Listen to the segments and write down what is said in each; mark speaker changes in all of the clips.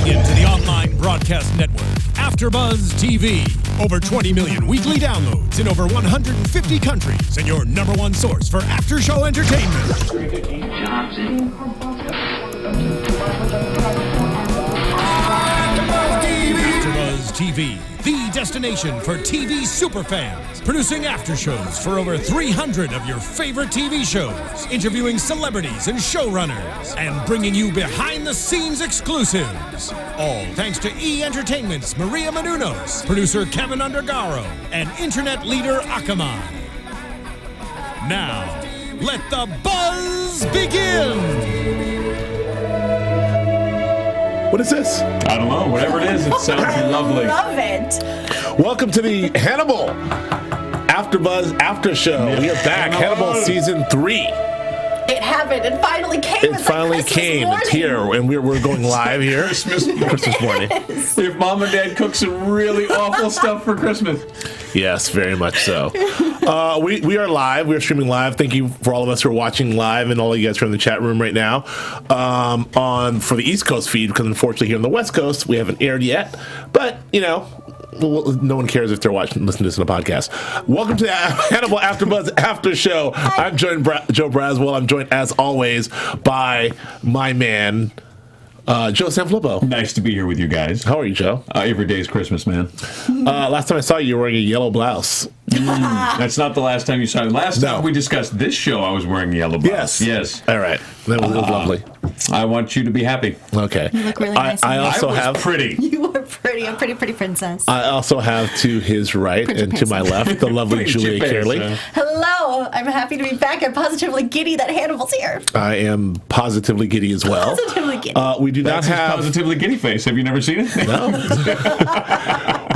Speaker 1: Tuning in to the online broadcast network, AFTERBUZZ TV. Over 20 million weekly downloads in over 150 countries, and your number one source for after-show entertainment. AFTERBUZZ TV, the destination for TV superfans. Producing aftershows for over 300 of your favorite TV shows. Interviewing celebrities and showrunners. And bringing you behind-the-scenes exclusives. All thanks to E! Entertainment's Maria Menounos, producer Kevin Undergaro, and internet leader Akamai. Now, let the buzz begin!
Speaker 2: What is this?
Speaker 3: I don't know. Whatever it is, it sounds lovely.
Speaker 4: Love it.
Speaker 2: Welcome to the Hannibal AfterBuzz After Show. We are back. Hannibal Season 3.
Speaker 4: It happened. It finally came.
Speaker 2: It finally came. It's here, and we're going live here. Christmas morning.
Speaker 3: If Mom and Dad cook some really awful stuff for Christmas.
Speaker 2: Yes, very much so. We are live. We are streaming live. Thank you for all of us who are watching live and all of you guys who are in the chat room right now for the East Coast feed, because unfortunately here on the West Coast we haven't aired yet. But, you know, no one cares if they're listening to this on a podcast. Welcome to the Hannibal AfterBuzz After Show. Hi. I'm joined Joe Braswell. I'm joined, as always, by my man, Joe Sanfelippo.
Speaker 3: Nice to be here with you guys.
Speaker 2: How are you, Joe?
Speaker 3: Every day's Christmas, man.
Speaker 2: Last time I saw you were wearing a yellow blouse.
Speaker 3: That's not the last time you saw me. Last time we discussed this show, I was wearing a yellow blouse.
Speaker 2: Yes. All right. That was lovely.
Speaker 3: I want you to be happy.
Speaker 2: Okay.
Speaker 4: You look really nice.
Speaker 2: I also have
Speaker 3: pretty.
Speaker 4: You are pretty. A pretty princess.
Speaker 2: I also have to his right and to my left the lovely Julia Cearley.
Speaker 4: Hello. I'm happy to be back. I'm positively giddy that Hannibal's here.
Speaker 2: I am positively giddy as well.
Speaker 4: Positively giddy.
Speaker 2: We do not have
Speaker 3: positively giddy face. Have you never seen it?
Speaker 2: No.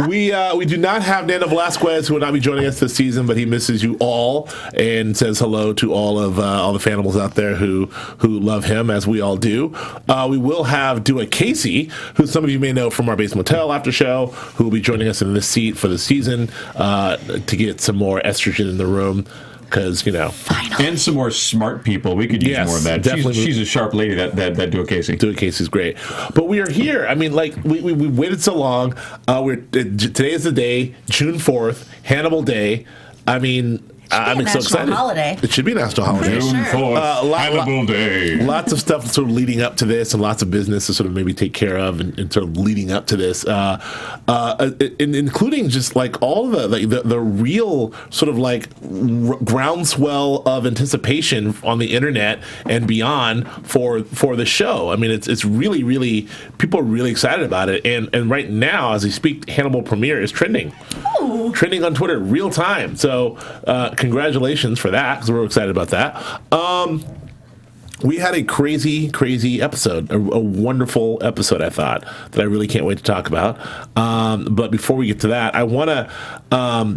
Speaker 2: We do not have Nando Velasquez, who will not be joining us this season, but he misses you all and says hello to all of all the Fanimals out there who love him, as we all do. We will have Dua Casey, who some of you may know from our Base Motel after show, who will be joining us in this seat for the season to get some more estrogen in the room. Because, you know.
Speaker 4: Finally.
Speaker 3: And some more smart people. We could use more of that.
Speaker 2: Definitely.
Speaker 3: She's a sharp lady, that Dua Casey.
Speaker 2: Dua Casey's great. But we are here. I mean, like, we waited so long. Today is the day, June 4th, Hannibal Day. I mean, I'm so excited.
Speaker 4: Holiday.
Speaker 2: It should be a national holiday.
Speaker 3: June 4th, Hannibal Day.
Speaker 2: Lots of stuff sort of leading up to this, and lots of business to sort of maybe take care of, and sort of leading up to this, including just like all the real sort of like groundswell of anticipation on the internet and beyond for the show. I mean, it's really people are really excited about it, and right now as we speak, Hannibal premiere is trending on Twitter real time. So congratulations for that, because we're excited about that. We had a crazy episode, a wonderful episode, I thought, that I really can't wait to talk about. But before we get to that, I want to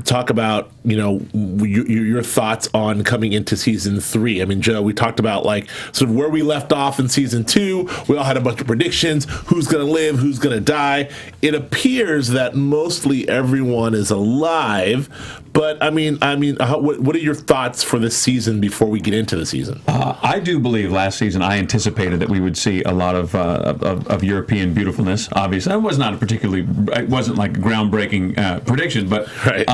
Speaker 2: talk about, you know, your thoughts on coming into season 3. I mean, Joe, we talked about like sort of where we left off in season 2. We all had a bunch of predictions: who's going to live, who's going to die. It appears that mostly everyone is alive. But I mean, what are your thoughts for this season before we get into the season?
Speaker 3: I do believe last season I anticipated that we would see a lot of European beautifulness. Obviously, it wasn't like a groundbreaking prediction, but
Speaker 2: right.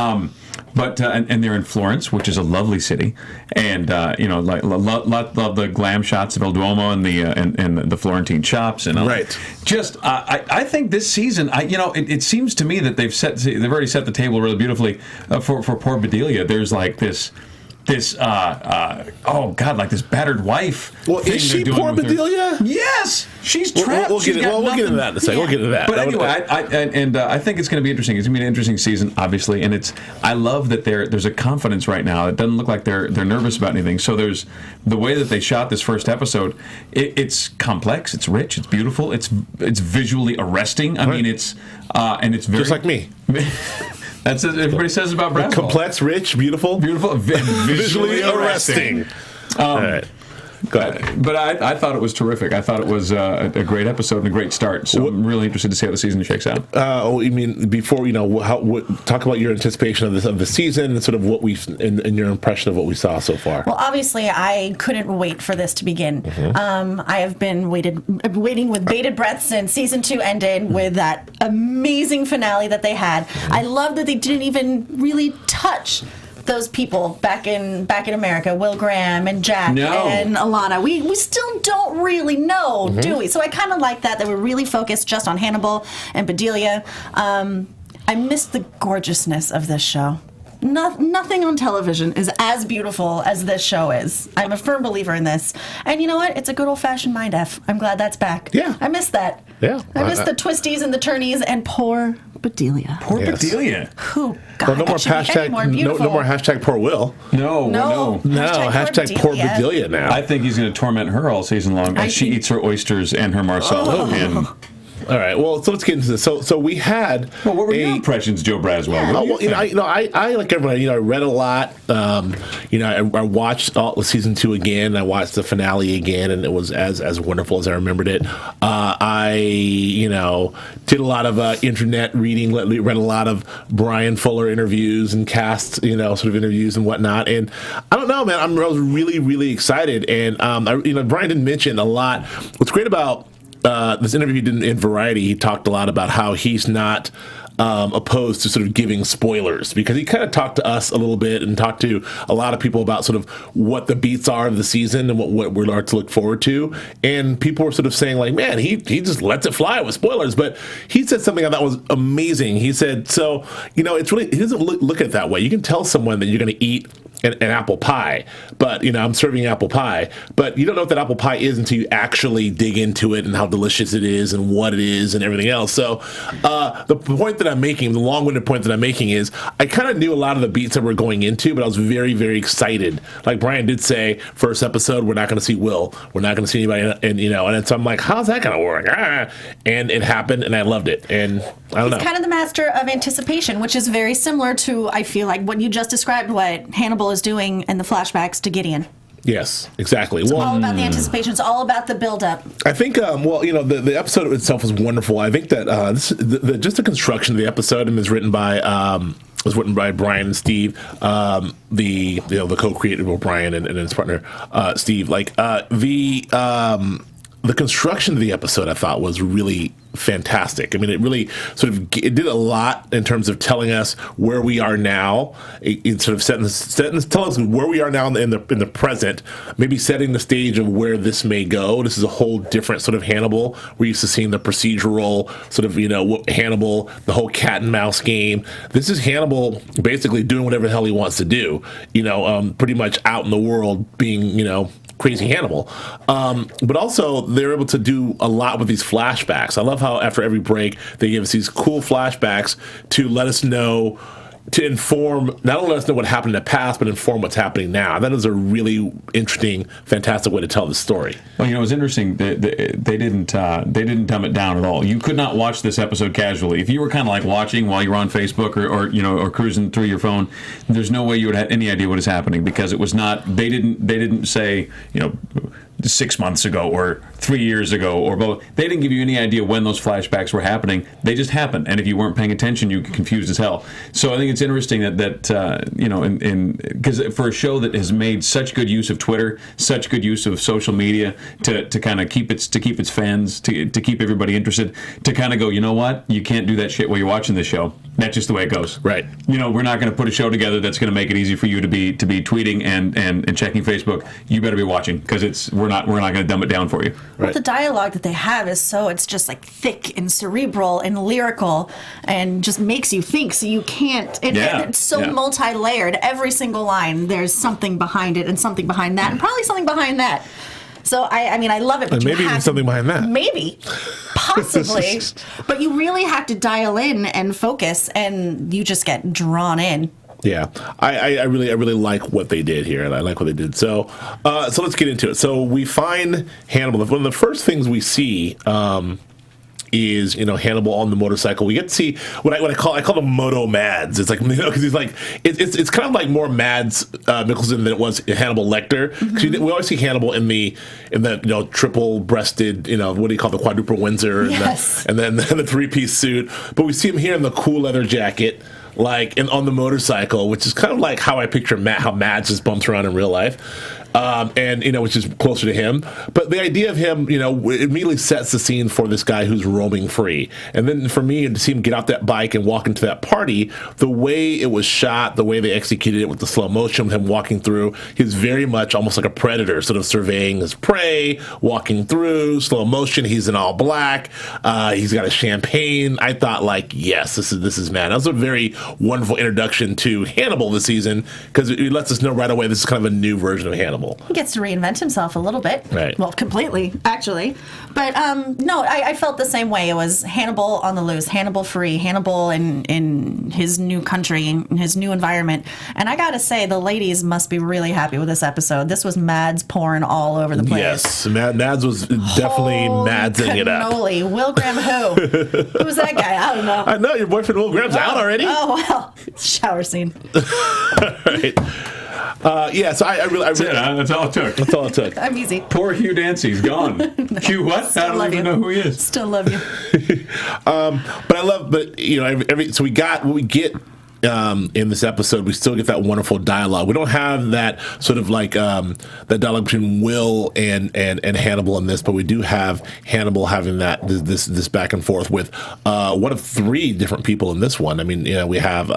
Speaker 3: And they're in Florence, which is a lovely city, and you know, like love the glam shots of El Duomo and the Florentine shops, and
Speaker 2: right.
Speaker 3: Just I think this season, it seems to me that they've already set the table really beautifully for poor Bedelia. There's like this like this battered wife.
Speaker 2: Well, is she poor Bedelia?
Speaker 3: Yes, she's trapped.
Speaker 2: We'll get into that in a second. We'll get into that.
Speaker 3: But anyway, I think it's going to be interesting. It's going to be an interesting season, obviously, and I love that there's a confidence right now. It doesn't look like they're nervous about anything. So there's the way that they shot this first episode. It's complex. It's rich. It's beautiful. It's visually arresting. I mean, it's very
Speaker 2: just like me.
Speaker 3: That's what everybody says about Braswell.
Speaker 2: Complex, rich, beautiful,
Speaker 3: visually arresting.
Speaker 2: All right. Go ahead.
Speaker 3: But I thought it was terrific. I thought it was a great episode and a great start. So I'm really interested to see how the season shakes out.
Speaker 2: I mean, before talk about your anticipation of the season and sort of what we've and your impression of what we saw so far.
Speaker 4: Well, obviously, I couldn't wait for this to begin. I have been waiting with bated breath since season 2 ended with that amazing finale that they had. I love that they didn't even really touch those people back in America, Will Graham and Jack and Alana. We still don't really know, do we? So I kind of like that we're really focused just on Hannibal and Bedelia. I missed the gorgeousness of this show. Nothing on television is as beautiful as this show is. I'm a firm believer in this. And you know what? It's a good old-fashioned mind F. I'm glad that's back.
Speaker 2: Yeah.
Speaker 4: I missed that.
Speaker 2: Yeah.
Speaker 4: I missed the twisties and the turnies and poor Bedelia.
Speaker 3: Poor Bedelia.
Speaker 4: Who, God,
Speaker 2: Well, no more hashtag poor Will.
Speaker 3: No.
Speaker 2: Hashtag poor Bedelia now.
Speaker 3: I think he's going to torment her all season long as she eats her oysters and her Marsala. And
Speaker 2: All right. Well, so let's get into this. So we had.
Speaker 3: Well, what were your impressions, Joe Braswell?
Speaker 2: I like everybody. I read a lot. I watched season 2 again. I watched the finale again, and it was as wonderful as I remembered it. I did a lot of internet reading. Read a lot of Bryan Fuller interviews and cast sort of interviews and whatnot. And I don't know, man. I was really really excited. And Bryan didn't mention a lot. What's great about this interview he did in Variety, he talked a lot about how he's not opposed to sort of giving spoilers, because he kind of talked to us a little bit and talked to a lot of people about sort of what the beats are of the season and what we're to look forward to. And people were sort of saying like, man, he just lets it fly with spoilers. But he said something I thought was amazing. He said, so, it's really, he doesn't look at it that way. You can tell someone that you're going to eat an apple pie, but I'm serving apple pie, but you don't know what that apple pie is until you actually dig into it and how delicious it is and what it is and everything else. So the point that I'm making, the long-winded point that I'm making, is I kind of knew a lot of the beats that we're going into, but I was very, very excited. Like Bryan did say, first episode, we're not going to see Will, we're not going to see anybody, and so I'm like, how's that going to work? And it happened, and I loved it. And I don't know.
Speaker 4: He's kind of the master of anticipation, which is very similar to, I feel like, what you just described, what Hannibal is doing in the flashbacks to Gideon.
Speaker 2: Yes, exactly.
Speaker 4: It's all about the anticipation. It's all about the build-up.
Speaker 2: I think, the episode itself was wonderful. I think that just the construction of the episode was written by Bryan and Steve, the co-creator, Bryan and his partner Steve. The construction of the episode, I thought, was really fantastic. I mean, it really it did a lot in terms of telling us where we are now. It sort of telling us where we are now in the present, maybe setting the stage of where this may go. This is a whole different sort of Hannibal. We're used to seeing the procedural sort of, Hannibal, the whole cat and mouse game. This is Hannibal basically doing whatever the hell he wants to do, pretty much out in the world being, crazy Hannibal. But also, they're able to do a lot with these flashbacks. I love how after every break, they give us these cool flashbacks to let us know, to inform, not only let us know what happened in the past, but inform what's happening now. That is a really interesting, fantastic way to tell the story.
Speaker 3: Well, it was interesting. They didn't dumb it down at all. You could not watch this episode casually. If you were kind of like watching while you were on Facebook or cruising through your phone, there's no way you would have any idea what is happening, because it was not. They didn't say 6 months ago or 3 years ago or both. They didn't give you any idea when those flashbacks were happening. They just happened, and if you weren't paying attention, you get confused as hell. So I think it's interesting that because for a show that has made such good use of Twitter, such good use of social media to kind of keep its fans, to keep everybody interested, to kind of go, you know what, you can't do that shit while you're watching this show. That's just the way it goes.
Speaker 2: Right.
Speaker 3: We're not going to put a show together that's going to make it easy for you to be tweeting and checking Facebook. You better be watching, because we're not going to dumb it down for you.
Speaker 2: Right.
Speaker 4: Well, the dialogue that they have is it's just like thick and cerebral and lyrical and just makes you think. So you can't. It's so multi-layered. Every single line, there's something behind it and something behind that and probably something behind that. So, I love it. But
Speaker 2: and maybe even something behind that.
Speaker 4: Maybe. Possibly. But you really have to dial in and focus, and you just get drawn in.
Speaker 2: Yeah, I really like what they did here, and I like what they did. So let's get into it. So we find Hannibal. One of the first things we see is Hannibal on the motorcycle. We get to see what I call them Moto Mads. It's like because he's like it's kind of like more Mads Mikkelsen than it was Hannibal Lecter. Mm-hmm. We always see Hannibal in the triple breasted what do you call the quadruple Windsor and then the 3-piece suit, but we see him here in the cool leather jacket. Like on the motorcycle, which is kind of like how I picture how Mads just bumps around in real life, and which is closer to him. But the idea of him, it immediately sets the scene for this guy who's roaming free. And then for me to see him get out that bike and walk into that party, the way it was shot, the way they executed it with the slow motion, with him walking through, he's very much almost like a predator, sort of surveying his prey, walking through slow motion. He's in all black. He's got a champagne. I thought, like, yes, this is man. That was a very wonderful introduction to Hannibal this season because it lets us know right away this is kind of a new version of Hannibal.
Speaker 4: He gets to reinvent himself a little bit.
Speaker 2: Right.
Speaker 4: Well, completely, actually. But no, I felt the same way. It was Hannibal on the loose, Hannibal free, Hannibal in his new country, in his new environment. And I gotta say, the ladies must be really happy with this episode. This was Mads porn all over the place.
Speaker 2: Yes, Mads was definitely Madsing it up.
Speaker 4: Will Graham who? Who's that guy? I don't know.
Speaker 2: I know, your boyfriend Will Graham's out already.
Speaker 4: Oh, well, shower scene.
Speaker 2: Right. So I really
Speaker 3: that's all it took.
Speaker 2: That's all it took.
Speaker 4: I'm easy.
Speaker 3: Poor Hugh Dancy's gone. Hugh what? I don't even know who he is.
Speaker 4: Still love you.
Speaker 2: So we got what we get in this episode. We still get that wonderful dialogue. We don't have that sort of like that dialogue between Will and Hannibal in this, but we do have Hannibal having this back and forth with one of 3 different people in this one. I mean, we have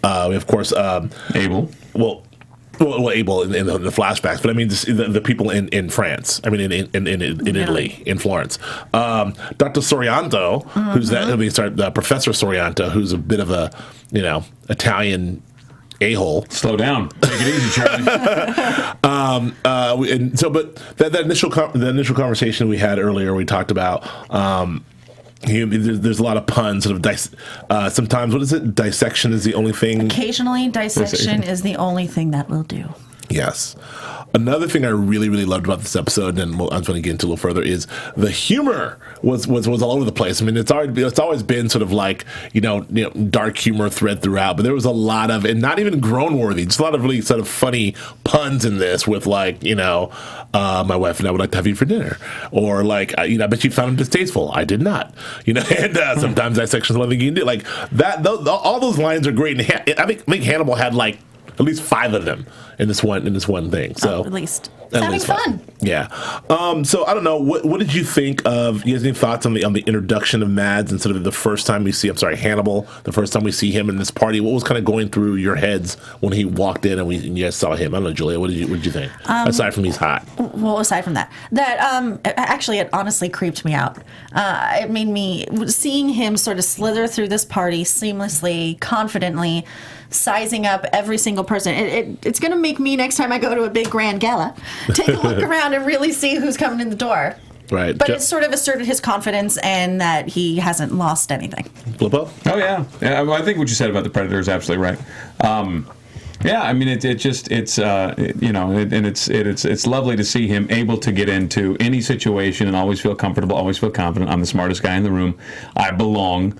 Speaker 2: of course
Speaker 3: Abel.
Speaker 2: Well, Abel in the flashbacks, but I mean the people in France. I mean in Italy, in Florence. Dr. Sorianto, who's Professor Sorianto, who's a bit of a Italian a-hole.
Speaker 3: Slow down. Take it easy, Charlie.
Speaker 2: But that initial conversation we had earlier, we talked about. There's a lot of puns. Sort of sometimes, what is it? Dissection is the only thing.
Speaker 4: Occasionally, dissection is the only thing that will do.
Speaker 2: Yes. Another thing I really, really loved about this episode, and I'm going to get into a little further, is the humor was all over the place. I mean, it's always been sort of like dark humor thread throughout, but there was a lot of, and not even groan worthy, just a lot of really sort of funny puns in this with like my wife and I would like to have you for dinner, or like I bet you found him distasteful. I did not. And sometimes dissection's one thing you can do. Like that. All those lines are great. And I think Hannibal had like at least 5 of them in this one thing. So
Speaker 4: at least it's having fun.
Speaker 2: Yeah. So I don't know. What did you think of? You have any thoughts on the introduction of Mads and sort of the first time we see? Hannibal. The first time we see him in this party. What was kind of going through your heads when he walked in and you guys saw him? I don't know, Julia. What did you think? Aside from he's hot.
Speaker 4: Well, aside from that actually it honestly creeped me out. It made me seeing him sort of slither through this party seamlessly, confidently, sizing up every single person. It's going to make me, next time I go to a big grand gala, take a look around and really see who's coming in the door.
Speaker 2: Right.
Speaker 4: But it sort of asserted his confidence and that he hasn't lost anything.
Speaker 2: Flippo?
Speaker 3: Oh, yeah. Well, I think what you said about the Predator is absolutely right. Yeah, I mean, it's lovely to see him able to get into any situation and always feel comfortable, always feel confident. I'm the smartest guy in the room. I belong,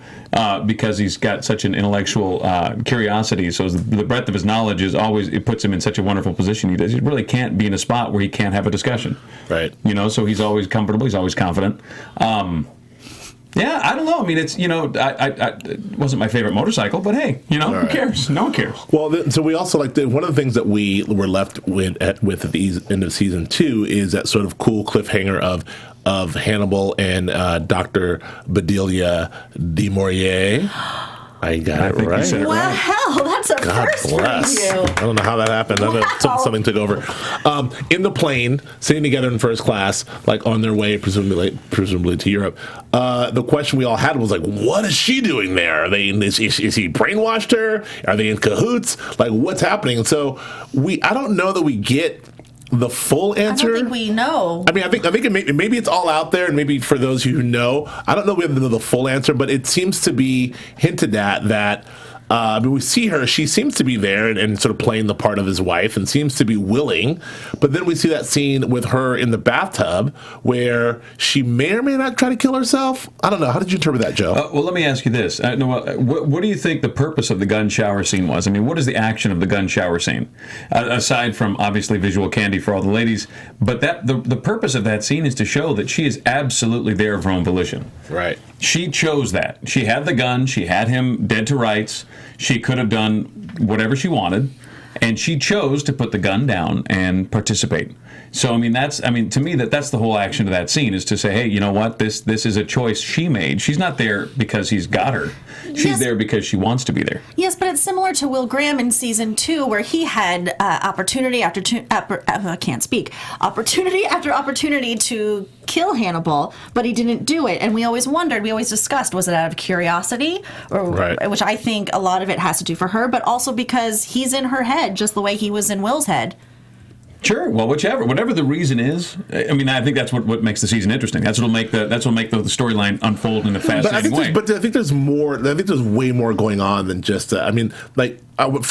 Speaker 3: because he's got such an intellectual curiosity. So the breadth of his knowledge it puts him in such a wonderful position. He really can't be in a spot where he can't have a discussion.
Speaker 2: Right.
Speaker 3: So he's always comfortable. He's always confident. Yeah, I don't know. I mean, it's it wasn't my favorite motorcycle, but hey, who cares? No one cares.
Speaker 2: Well, so we also one of the things that we were left with at the end of season 2 is that sort of cool cliffhanger of Hannibal and Dr. Bedelia de Maurier. I got it right.
Speaker 4: Well, hell, that's a first for you.
Speaker 2: I don't know how that happened. I know something took over. In the plane, sitting together in first class, like on their way, presumably to Europe. The question we all had was like, "What is she doing there? Is he brainwashed her? Are they in cahoots? Like, what's happening?" And so I don't know that we get the full answer.
Speaker 4: I don't think we know.
Speaker 2: I mean, I think maybe it's all out there, and maybe for those who know, I don't know if we have the full answer, but it seems to be hinted at that But we see her, she seems to be there and sort of playing the part of his wife and seems to be willing. But then we see that scene with her in the bathtub where she may or may not try to kill herself. I don't know. How did you interpret that, Joe?
Speaker 3: Well, let me ask you this. What do you think the purpose of the gun shower scene was? I mean, what is the action of the gun shower scene? Aside from, obviously, visual candy for all the ladies. But the purpose of that scene is to show that she is absolutely there of her own volition.
Speaker 2: Right.
Speaker 3: She chose that. She had the gun. She had him dead to rights. She could have done whatever she wanted, and she chose to put the gun down and participate. So, to me, that's the whole action of that scene, is to say, hey, you know what? This is a choice she made. She's not there because he's got her. She's there because she wants to be there.
Speaker 4: Yes, but it's similar to Will Graham in season 2, where he had opportunity after opportunity to kill Hannibal, but he didn't do it. And we always discussed, was it out of curiosity, which I think a lot of it has to do for her, but also because he's in her head just the way he was in Will's head.
Speaker 3: Sure. Well, whatever the reason is, I think that's what makes the season interesting. That's what'll make the storyline unfold in a fascinating way.
Speaker 2: But I think there's more. I think there's way more going on than just. For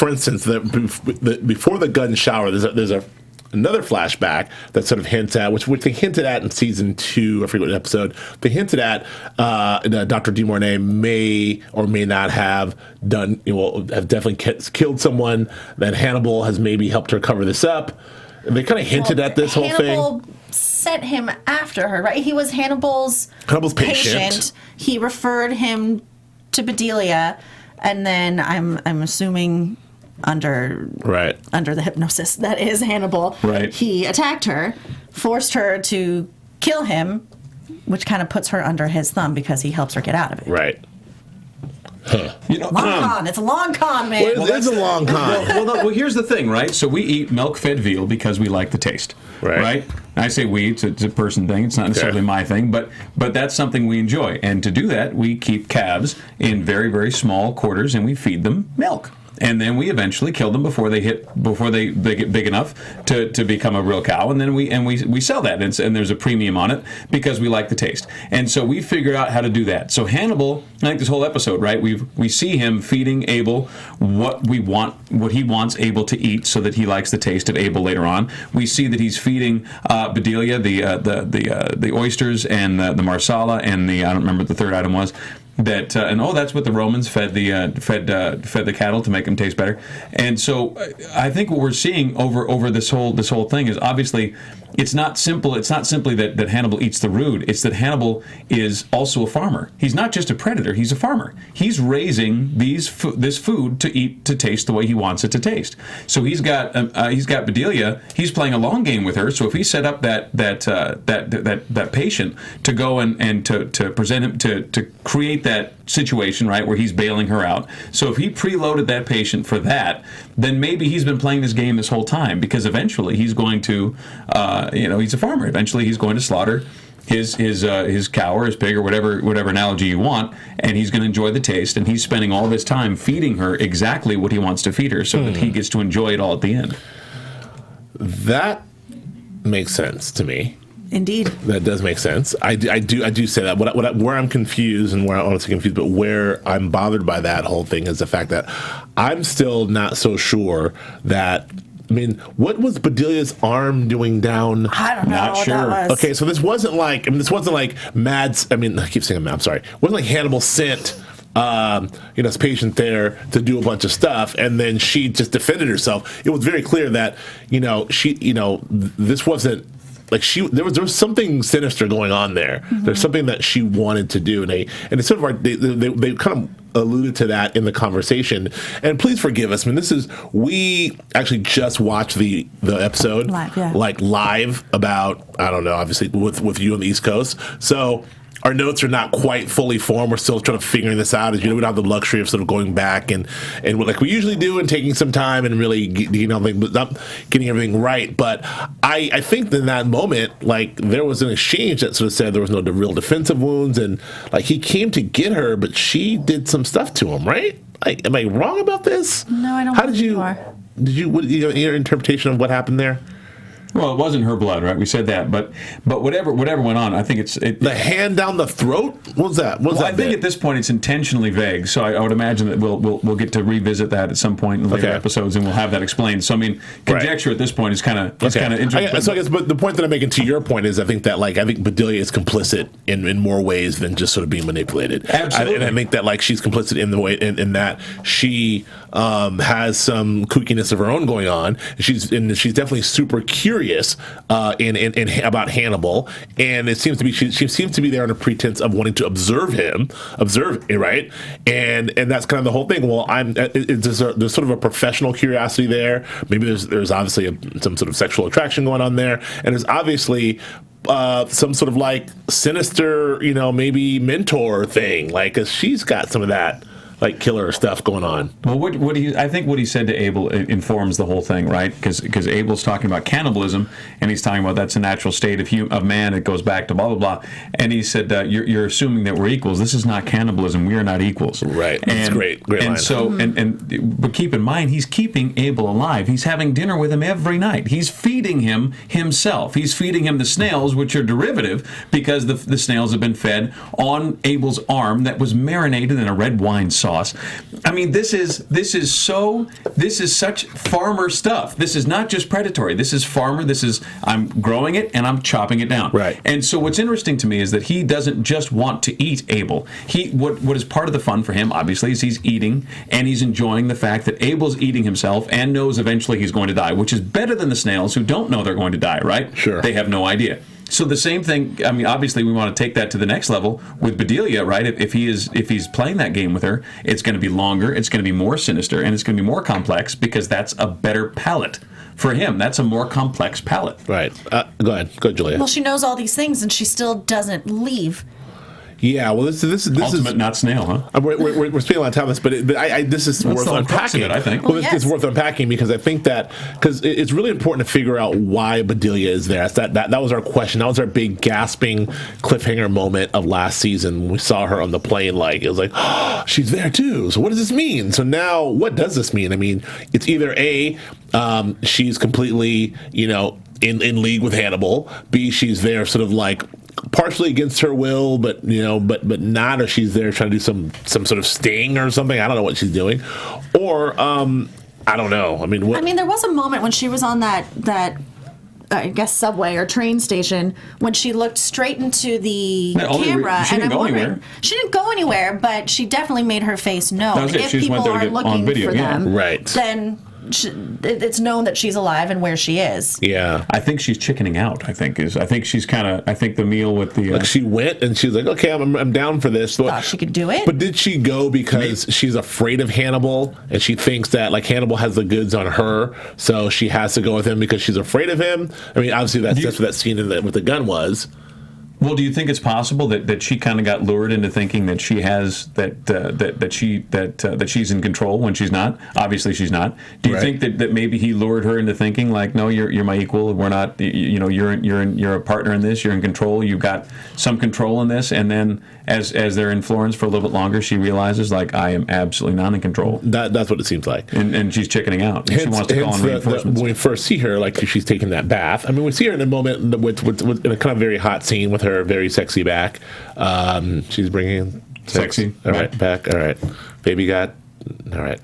Speaker 2: instance, before the gun shower, there's another flashback that sort of hints at, which they hinted at in season 2. I forget what episode they hinted at. Dr. De Mornay may or may not have done. Have definitely killed someone. That Hannibal has maybe helped her cover this up. They kind of hinted at this whole thing.
Speaker 4: Hannibal sent him after her, right? He was Hannibal's patient. He referred him to Bedelia, and then I'm assuming under the hypnosis that is Hannibal, he attacked her, forced her to kill him, which kind of puts her under his thumb because he helps her get out of it.
Speaker 2: Right. Huh.
Speaker 4: Long con. It's a long con, man.
Speaker 2: Well, it's a long con.
Speaker 3: Well, here's the thing, right? So we eat milk-fed veal because we like the taste, right? I say we. It's a person thing. It's not necessarily my thing, but that's something we enjoy. And to do that, we keep calves in very, very small quarters, and we feed them milk. And then we eventually kill them before they get big enough to become a real cow, and then we sell that, and there's a premium on it because we like the taste. And so we figured out how to do that. So Hannibal, I think this whole episode, right? We see him feeding Abel what he wants Abel to eat, so that he likes the taste of Abel later on. We see that he's feeding Bedelia the oysters and the marsala and I don't remember what the third item was. That's what the Romans fed the cattle to make them taste better. And so I think what we're seeing over this whole thing is, obviously, it's not simple. It's not simply that Hannibal eats the rude. It's that Hannibal is also a farmer. He's not just a predator. He's a farmer. He's raising this food to taste the way he wants it to taste. So he's got Bedelia. He's playing a long game with her. So if he set up that patient to go and to present him to create that situation, right, where he's bailing her out. So if he preloaded that patient for that, then maybe he's been playing this game this whole time, because eventually he's going to, he's a farmer. Eventually he's going to slaughter his cow or his pig or whatever analogy you want, and he's going to enjoy the taste, and he's spending all of his time feeding her exactly what he wants to feed her, so that he gets to enjoy it all at the end.
Speaker 2: That makes sense to me.
Speaker 4: Indeed,
Speaker 2: that does make sense. I do say that. Where I'm confused, and where I honestly confused, but where I'm bothered by that whole thing is the fact that I'm still not so sure that. I mean, what was Bedelia's arm doing down?
Speaker 4: I don't know.
Speaker 3: Not sure.
Speaker 4: That was.
Speaker 2: Okay, so this wasn't like Mads. I keep saying Mad. I'm sorry. It wasn't like Hannibal sent his patient there to do a bunch of stuff, and then she just defended herself. It was very clear that this wasn't. Like there was something sinister going on there. Mm-hmm. There's something that she wanted to do, and it's sort of they kind of alluded to that in the conversation. And please forgive us. I mean, we actually just watched the episode live about, I don't know, obviously with you on the East Coast. So our notes are not quite fully formed. We're still trying to figure this out. As you know, we don't have the luxury of sort of going back and like we usually do, and taking some time and really getting everything right. But I think in that moment, like, there was an exchange that sort of said there was no real defensive wounds, and like he came to get her, but she did some stuff to him, right? Like, am I wrong about this?
Speaker 4: No, I don't.
Speaker 2: How did you? Did you? What your interpretation of what happened there?
Speaker 3: Well, it wasn't her blood, right? We said that, but whatever went on, I think
Speaker 2: the hand down the throat. What was that?
Speaker 3: I think at this point it's intentionally vague, so I would imagine that we'll get to revisit that at some point in later episodes, and we'll have that explained. So I mean, conjecture at this point is kind of interesting.
Speaker 2: So I guess, but the point that I'm making to your point is, I think Bedelia is complicit in more ways than just sort of being manipulated.
Speaker 3: Absolutely,
Speaker 2: and I think that she's complicit in the way in that she has some kookiness of her own going on. She's definitely super curious in about Hannibal, and it seems to be she seems to be there on a pretense of wanting to observe it, right? And that's kind of the whole thing. Well, there's sort of a professional curiosity there. Maybe there's obviously some sort of sexual attraction going on there, and there's obviously some sort of sinister, maybe mentor thing. She's got some of that killer stuff going on.
Speaker 3: Well, I think what he said to Abel informs the whole thing, right? Because Abel's talking about cannibalism, and he's talking about that's a natural state of man. It goes back to blah blah blah. And he said, "You're assuming that we're equals. This is not cannibalism. We are not equals."
Speaker 2: Right. That's great
Speaker 3: and
Speaker 2: line.
Speaker 3: So but keep in mind, he's keeping Abel alive. He's having dinner with him every night. He's feeding him himself. He's feeding him the snails, which are derivative because the snails have been fed on Abel's arm that was marinated in a red wine sauce. I mean, this is such farmer stuff. This is not just predatory. This is farmer. I'm growing it and I'm chopping it down.
Speaker 2: Right.
Speaker 3: And so what's interesting to me is that he doesn't just want to eat Abel. What is part of the fun for him, obviously, is he's eating and he's enjoying the fact that Abel's eating himself and knows eventually he's going to die, which is better than the snails who don't know they're going to die, right?
Speaker 2: Sure.
Speaker 3: They have no idea. So the same thing. I mean, obviously, we want to take that to the next level with Bedelia, right? If he's playing that game with her, it's going to be longer, it's going to be more sinister, and it's going to be more complex because that's a better palette for him. That's a more complex palette.
Speaker 2: Right. Go ahead, Julia.
Speaker 4: Well, she knows all these things, and she still doesn't leave.
Speaker 2: Yeah, well, this
Speaker 3: Ultimate
Speaker 2: is
Speaker 3: not snail, huh?
Speaker 2: We're spending a lot of time on this, but this is worth unpacking.
Speaker 3: I think.
Speaker 2: Well, it's worth unpacking because I think that it's really important to figure out why Bedelia is there. That was our question. That was our big gasping cliffhanger moment of last season when we saw her on the plane. It was oh, she's there too. So what does this mean? So now, what does this mean? I mean, it's either A, she's completely in league with Hannibal. B, she's there sort of partially against her will, but not, or she's there trying to do some sort of sting or something. I don't know what she's doing, or I don't know. I mean,
Speaker 4: there was a moment when she was on that I guess subway or train station when she looked straight into the camera,
Speaker 3: she didn't go anywhere.
Speaker 4: She didn't go anywhere, but she definitely made her face known.
Speaker 3: If people are looking for
Speaker 4: them,
Speaker 2: right,
Speaker 4: then it's known that she's alive and where she is.
Speaker 2: Yeah,
Speaker 3: I think she's chickening out. I think the meal with the
Speaker 2: she went and she's like, okay, I'm down for this.
Speaker 4: Thought she could do it.
Speaker 2: But did she go because she's afraid of Hannibal and she thinks that Hannibal has the goods on her, so she has to go with him because she's afraid of him? I mean, obviously that's what that scene with the gun was.
Speaker 3: Well, do you think it's possible that she kind of got lured into thinking that she has that she's in control when she's not? Obviously, she's not. Do you think that maybe he lured her into thinking no, you're my equal. We're not. You're a partner in this. You're in control. You've got some control in this. And then as they're in Florence for a little bit longer, she realizes I am absolutely not in control.
Speaker 2: That's what it seems like.
Speaker 3: And she's chickening out. She wants to call in reinforcements.
Speaker 2: When we first see her, she's taking that bath. I mean, we see her in a moment with in a kind of very hot scene with her very sexy back. She's bringing
Speaker 3: sexy.
Speaker 2: All right, back. All right, baby got. All right.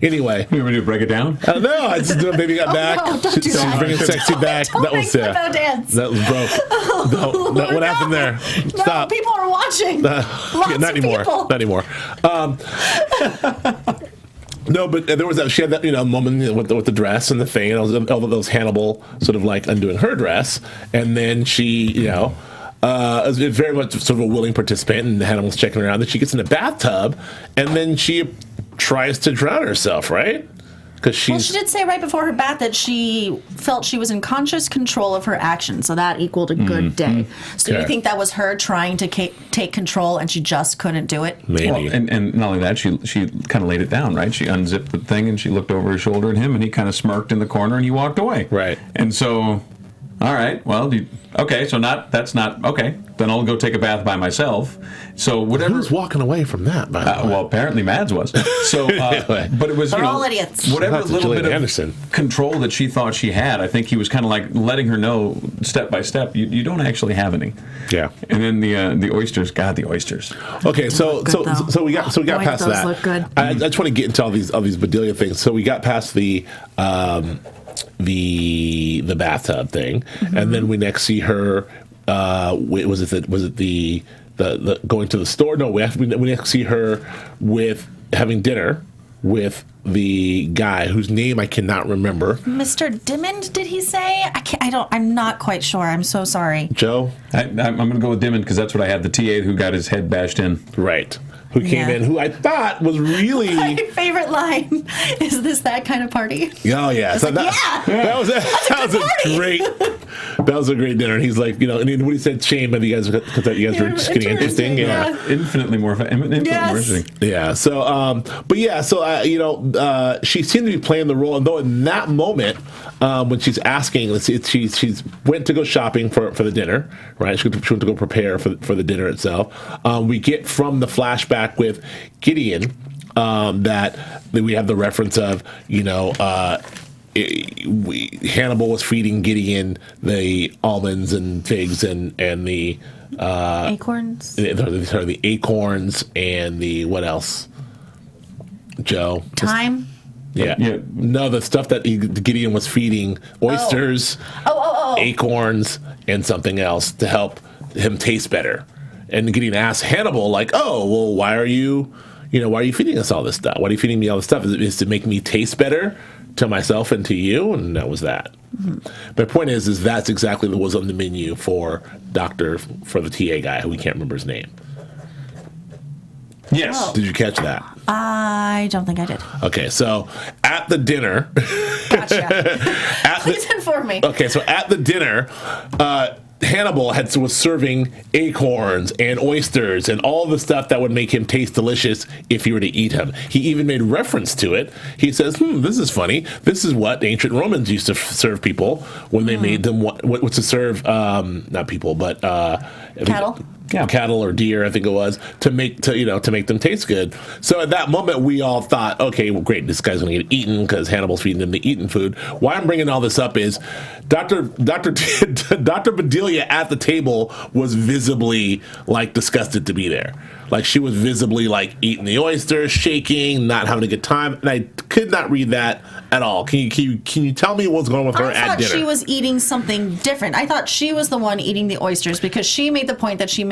Speaker 2: Anyway,
Speaker 3: you want me to break it down?
Speaker 2: No, I just doing baby got back.
Speaker 4: No, don't do
Speaker 2: she's bringing sexy back.
Speaker 4: That was dance.
Speaker 2: That was broke. No, what happened there? Stop.
Speaker 4: People are watching.
Speaker 2: Not anymore. Not anymore. No, but there was she had that moment with the dress and the thing, and all of those Hannibal sort of undoing her dress, and then she is very much sort of a willing participant, and Hannibal's checking her out. Then she gets in the bathtub, and then she tries to drown herself, right? Well,
Speaker 4: she did say right before her bath that she felt she was in conscious control of her actions, so that equaled a good day. So you think that was her trying to take control, and she just couldn't do it?
Speaker 2: Maybe.
Speaker 3: Well, and not only that, she kind of laid it down, right? She unzipped the thing, and she looked over her shoulder at him, and he kind of smirked in the corner, and he walked away.
Speaker 2: Right.
Speaker 3: And so All right. Well, okay. So that's not okay. Then I'll go take a bath by myself. So whatever.
Speaker 2: Who's walking away from that? By the way?
Speaker 3: Well, apparently Mads was. So, but it was
Speaker 4: They're all idiots.
Speaker 3: Whatever
Speaker 2: That's
Speaker 3: little
Speaker 2: Julia
Speaker 3: bit
Speaker 2: Anderson.
Speaker 3: of control that she thought she had. I think he was kind of like letting her know step by step. You don't actually have any.
Speaker 2: Yeah.
Speaker 3: And then the oysters. God, the oysters.
Speaker 2: Okay, so we got
Speaker 4: Boy,
Speaker 2: past
Speaker 4: those
Speaker 2: that.
Speaker 4: look good.
Speaker 2: I just want to get into all these Bedelia things. So we got past the bathtub thing, and then we next see her. Was it the going to the store? No, we next see her with having dinner with the guy whose name I cannot remember.
Speaker 4: Mr. Dimmond, did he say? I'm not quite sure. I'm so sorry.
Speaker 2: Joe?
Speaker 3: I'm going to go with Dimmond because that's what I had. The TA who got his head bashed in.
Speaker 2: Right. Who came in, who I thought was really...
Speaker 4: My favorite line, is this that kind of party?
Speaker 2: Oh, yeah. So that was a great... That was a great dinner. And he's like, and when he said shame, but you guys were just getting interesting. Yeah.
Speaker 3: Infinitely more interesting.
Speaker 2: Yeah. So, she seemed to be playing the role. And though in that moment, when she's asking, she's went to go shopping for the dinner, right? She went to go prepare for the dinner itself. We get from the flashback with Gideon that we have the reference of, Hannibal was feeding Gideon the almonds and figs and the
Speaker 4: Acorns.
Speaker 2: The acorns and the what else? Joe.
Speaker 4: Thyme.
Speaker 2: Yeah.
Speaker 3: Yeah.
Speaker 2: No, the stuff that Gideon was feeding oysters, acorns, and something else to help him taste better. And Gideon asked Hannibal, like, "Oh, well, why are you feeding us all this stuff? Why are you feeding me all this stuff? Is it to make me taste better to myself and to you?" And that was that. Mm-hmm. My point is that's exactly what was on the menu for the TA guy who we can't remember his name.
Speaker 3: Yes.
Speaker 4: Oh.
Speaker 2: Did you catch that?
Speaker 4: I don't think I did.
Speaker 2: Okay, so at the dinner.
Speaker 4: Gotcha. Please inform me.
Speaker 2: Okay, so at the dinner, Hannibal was serving acorns and oysters and all the stuff that would make him taste delicious if you were to eat him. He even made reference to it. He says, this is funny. This is what ancient Romans used to serve people when they made them what to serve, not people, but
Speaker 4: Cattle.
Speaker 2: Cattle or deer, I think it was, to make them taste good. So at that moment, we all thought, okay, well, great, this guy's going to get eaten because Hannibal's feeding him the eaten food. Why I'm bringing all this up is Dr. Bedelia at the table was visibly disgusted to be there. She was visibly eating the oysters, shaking, not having a good time, and I could not read that at all. Can you tell me what's going on with her at dinner?
Speaker 4: I thought she was eating something different. I thought she was the one eating the oysters because she made the point that she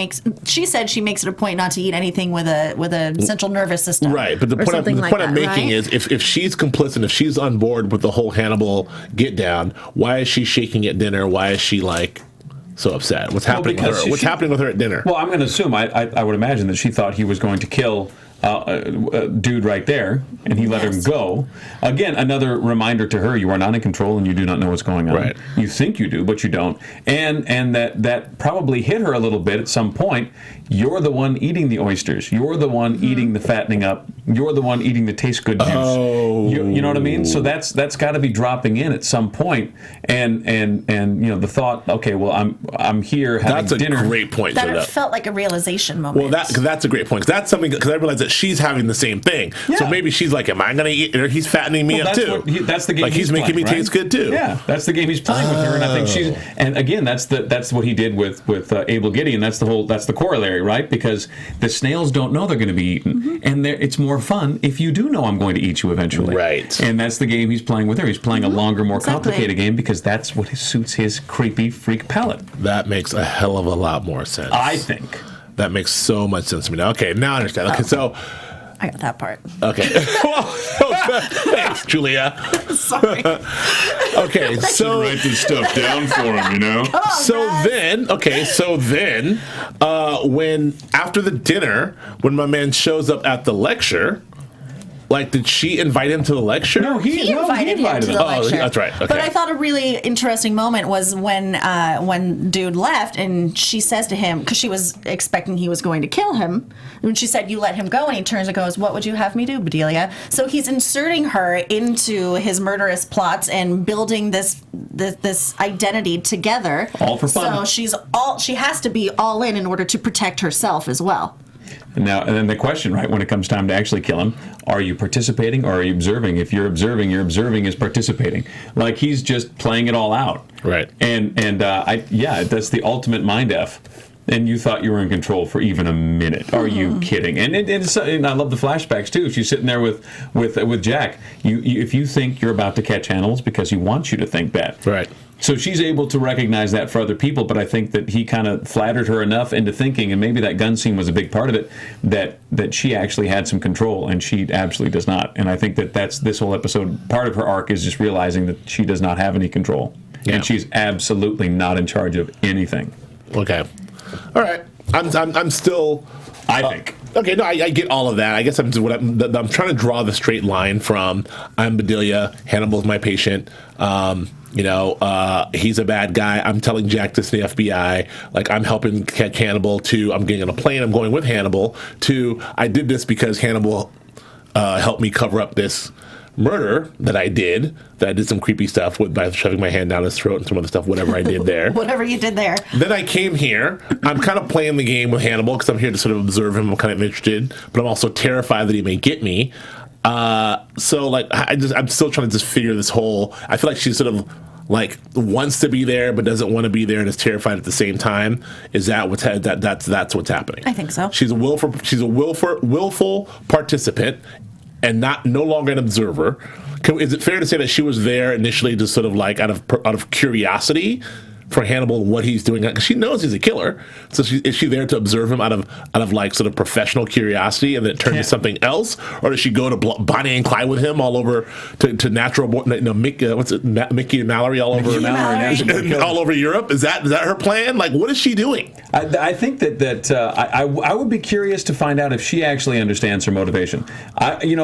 Speaker 4: said she makes it a point not to eat anything with a central nervous system.
Speaker 2: Right, but the point I'm making is if she's complicit, if she's on board with the whole Hannibal get down, why is she shaking at dinner? Why is she so upset? What's happening with her? What's happening with her at dinner?
Speaker 3: Well, I'm going to assume, I would imagine that she thought he was going to kill dude right there, and he let him go. Again, another reminder to her: you are not in control, and you do not know what's going on.
Speaker 2: Right.
Speaker 3: You think you do, but you don't. And that probably hit her a little bit at some point. You're the one eating the oysters. You're the one eating the fattening up. You're the one eating the taste good juice.
Speaker 2: Oh.
Speaker 3: You know what I mean? So that's got to be dropping in at some point. And the thought, okay, well, I'm here having dinner.
Speaker 2: That's a great point.
Speaker 4: That it felt like a realization moment.
Speaker 2: Well, that's a great point. That's something because I realized that she's having the same thing. Yeah. So maybe she's like, am I going to eat? Or he's fattening me up too.
Speaker 3: That's the game.
Speaker 2: He's making me taste good too.
Speaker 3: Yeah, that's the game he's playing with her, and I think and again, that's what he did with Abel Gideon. That's the corollary, right? Because the snails don't know they're going to be eaten, and it's more fun if you do know I'm going to eat you eventually.
Speaker 2: Right.
Speaker 3: And that's the game he's playing with her. He's playing a longer, more complicated game because that's what suits his creepy freak palate.
Speaker 2: That makes a hell of a lot more sense.
Speaker 3: I think.
Speaker 2: That makes so much sense to me now. Okay, now I understand. Okay, so
Speaker 4: I got that part.
Speaker 2: Okay. Thanks, Julia.
Speaker 4: Sorry.
Speaker 2: Okay, so
Speaker 3: write this stuff down for him,
Speaker 2: then, when after the dinner, when my man shows up at the lecture, Like, did she invite him to the lecture?
Speaker 3: No,
Speaker 4: He invited him to the lecture.
Speaker 2: Oh, that's right. Okay.
Speaker 4: But I thought a really interesting moment was when dude left, and she says to him, because she was expecting he was going to kill him, when she said, "You let him go," and he turns and goes, "What would you have me do, Bedelia?" So he's inserting her into his murderous plots and building this identity together.
Speaker 3: All for fun.
Speaker 4: So she has to be all in order to protect herself as well.
Speaker 3: And then the question, right, when it comes time to actually kill him, are you participating or are you observing? If you're observing, your observing is participating. Like, he's just playing it all out.
Speaker 2: Right.
Speaker 3: And that's the ultimate mind F. And you thought you were in control for even a minute. Are you kidding? And I love the flashbacks too. She's sitting there with Jack. If you think you're about to catch animals because he wants you to think that.
Speaker 2: Right.
Speaker 3: So she's able to recognize that for other people, but I think that he kind of flattered her enough into thinking, and maybe that gun scene was a big part of it, that she actually had some control, and she absolutely does not. And I think that's this whole episode. Part of her arc is just realizing that she does not have any control, and she's absolutely not in charge of anything.
Speaker 2: Okay. All right. I'm still.
Speaker 3: I think.
Speaker 2: Okay, no, I get all of that. I guess I'm trying to draw the straight line from I'm Bedelia, Hannibal's my patient. He's a bad guy. I'm telling Jack this to the FBI. Like, I'm helping catch Hannibal. To I'm getting on a plane. I'm going with Hannibal. To I did this because Hannibal helped me cover up this murder that I did some creepy stuff with by shoving my hand down his throat and some other stuff, whatever I did there.
Speaker 4: Whatever you did there.
Speaker 2: Then I came here. I'm kind of playing the game with Hannibal because I'm here to sort of observe him. I'm kind of interested, but I'm also terrified that he may get me. So like I'm still trying to just figure this whole. I feel like she sort of like wants to be there but doesn't want to be there and is terrified at the same time. Is that that's what's happening?
Speaker 4: I think so.
Speaker 2: She's a willful participant and no longer an observer. Is it fair to say that she was there initially just sort of like out of curiosity for Hannibal and what he's doing? Because she knows he's a killer. So is she there to observe him out of like sort of professional curiosity and then it turns to something else? Or does she go to Bonnie and Clyde with him all over to natural, Mickey and Mallory all over all over Europe? Is that her plan? Like, what is she doing?
Speaker 3: I think that I would be curious to find out if she actually understands her motivation.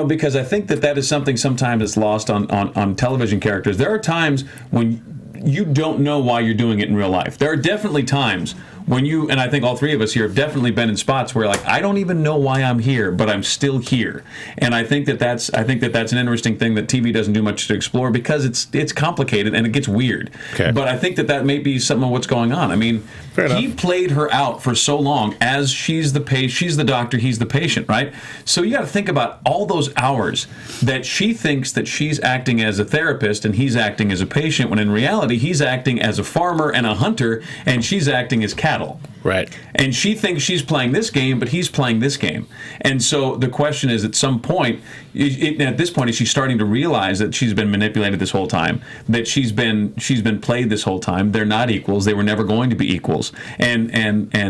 Speaker 3: Because I think that is something sometimes that's lost on television characters. There are times when you don't know why you're doing it in real life. There are definitely times when you, and I think all three of us here have definitely been in spots where like, I don't even know why I'm here, but I'm still here. And I think that's an interesting thing that TV doesn't do much to explore because it's complicated and it gets weird.
Speaker 2: Okay.
Speaker 3: But I think that may be some of what's going on. I mean, he played her out for so long as she's the doctor, he's the patient, right? So you got to think about all those hours that she thinks that she's acting as a therapist and he's acting as a patient, when in reality he's acting as a farmer and a hunter and she's acting as cattle.
Speaker 2: Right.
Speaker 3: And she thinks she's playing this game, but he's playing this game. And so the question is, at some point, at this point, is she starting to realize that she's been manipulated this whole time, that she's been played this whole time? They're not equals. They were never going to be equals. And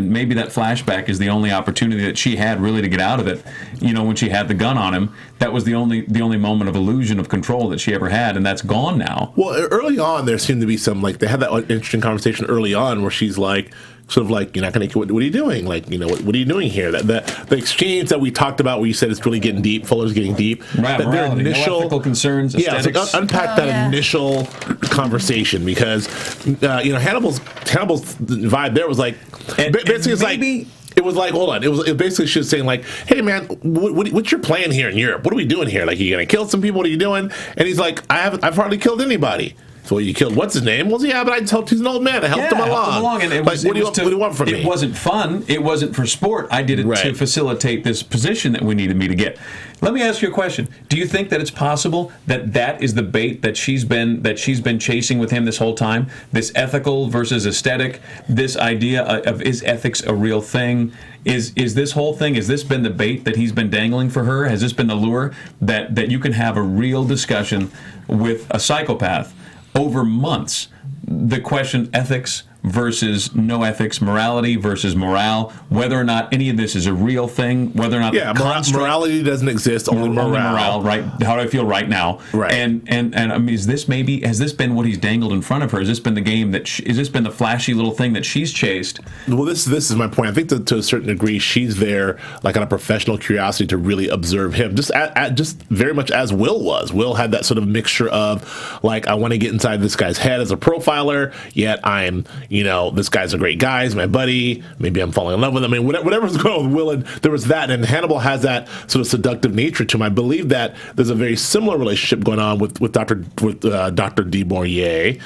Speaker 3: maybe that flashback is the only opportunity that she had really to get out of it. When she had the gun on him, that was the only moment of illusion of control that she ever had, and that's gone now.
Speaker 2: Well, early on, there seemed to be some, like, they had that interesting conversation early on where she's like, sort of like, you're not going to, what are you doing? Like, what are you doing here? The exchange that we talked about where you said it's really getting deep, Fuller's getting deep.
Speaker 3: Right,
Speaker 2: their initial,
Speaker 3: no ethical concerns, aesthetics.
Speaker 2: Yeah, so unpack that initial conversation because, Hannibal's vibe there was like, basically it's like, it was like, hold on. It was basically she was saying like, hey man, what's your plan here in Europe? What are we doing here? Like, you gonna kill some people? What are you doing? And he's like, I've hardly killed anybody. So you killed what's his name? Well, yeah, but I helped. He's an old man. I helped him along.
Speaker 3: And
Speaker 2: what do you want from me?
Speaker 3: It wasn't fun. It wasn't for sport. I did it to facilitate this position that we needed me to get. Let me ask you a question. Do you think that it's possible that is the bait that she's been chasing with him this whole time? This ethical versus aesthetic. This idea of is ethics a real thing? Is this whole thing? Has this been the bait that he's been dangling for her? Has this been the lure that you can have a real discussion with a psychopath over months? The question, ethics versus no ethics, morality versus morale, whether or not any of this is a real thing, whether or not
Speaker 2: morality doesn't exist, only morale.
Speaker 3: Right? How do I feel right now?
Speaker 2: Right.
Speaker 3: And I mean, has this been what he's dangled in front of her? Has this been the game has this been the flashy little thing that she's chased?
Speaker 2: Well, this is my point. I think that to a certain degree, she's there like on a professional curiosity to really observe him, just very much as Will was. Will had that sort of mixture of like, I want to get inside this guy's head as a profiler, yet I'm, this guy's a great guy, he's my buddy, maybe I'm falling in love with him. I mean, whatever's going on with Will, and there was that, and Hannibal has that sort of seductive nature to him. I believe that there's a very similar relationship going on with Dr. de Maurier,